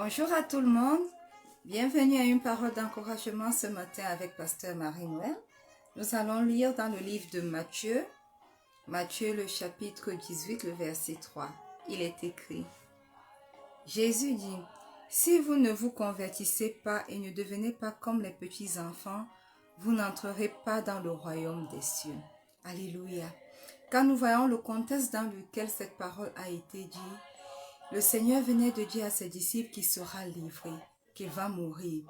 Bonjour à tout le monde, bienvenue à une parole d'encouragement ce matin avec Pasteur Marie-Noël. Nous allons lire dans le livre de Matthieu, le chapitre 18, le verset 3. Il est écrit: Jésus dit, si vous ne vous convertissez pas et ne devenez pas comme les petits enfants, vous n'entrerez pas dans le royaume des cieux. Alléluia. Quand nous voyons le contexte dans lequel cette parole a été dite, le Seigneur venait de dire à ses disciples qu'il sera livré, qu'il va mourir.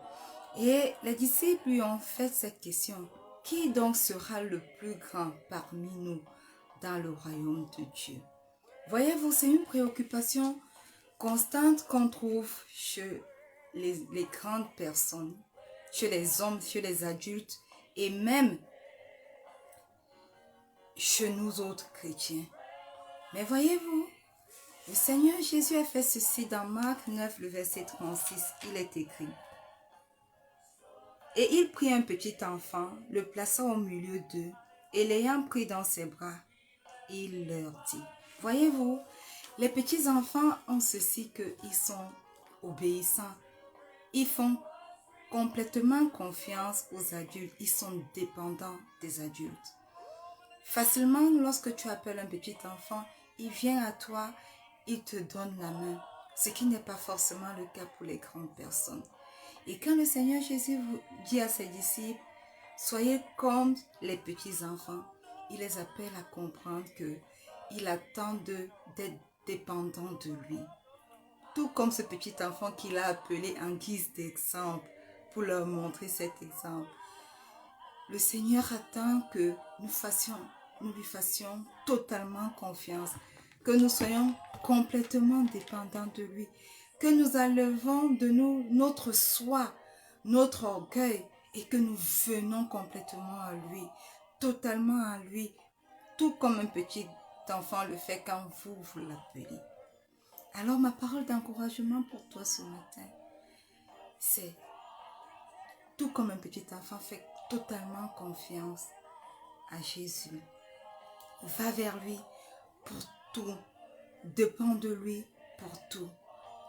Et les disciples lui ont fait cette question: qui donc sera le plus grand parmi nous dans le royaume de Dieu? Voyez-vous, c'est une préoccupation constante qu'on trouve chez les grandes personnes, chez les hommes, chez les adultes et même chez nous autres chrétiens. Mais voyez-vous, le Seigneur Jésus a fait ceci dans Marc 9, le verset 36. Il est écrit: Et il prit un petit enfant, le plaça au milieu d'eux, et l'ayant pris dans ses bras, il leur dit. Voyez-vous, les petits enfants ont ceci, qu'ils sont obéissants. Ils font complètement confiance aux adultes. Ils sont dépendants des adultes. Facilement, lorsque tu appelles un petit enfant, il vient à toi, il te donne la main, ce qui n'est pas forcément le cas pour les grandes personnes. Et quand le Seigneur Jésus dit à ses disciples, soyez comme les petits enfants, il les appelle à comprendre qu'il attend d'être dépendants de lui. Tout comme ce petit enfant qu'il a appelé en guise d'exemple, pour leur montrer cet exemple. Le Seigneur attend que nous lui fassions totalement confiance, que nous soyons complètement dépendants de lui, que nous enlevons de nous notre soi, notre orgueil et que nous venons complètement à lui, totalement à lui, tout comme un petit enfant le fait quand vous l'appelez. Alors ma parole d'encouragement pour toi ce matin, c'est: tout comme un petit enfant, fais totalement confiance à Jésus. Va vers lui pour tout. Dépends de lui pour tout.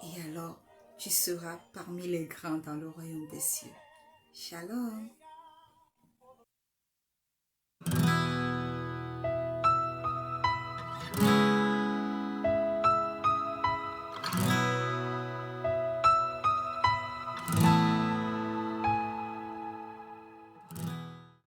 Et alors, tu seras parmi les grands dans le royaume des cieux. Shalom.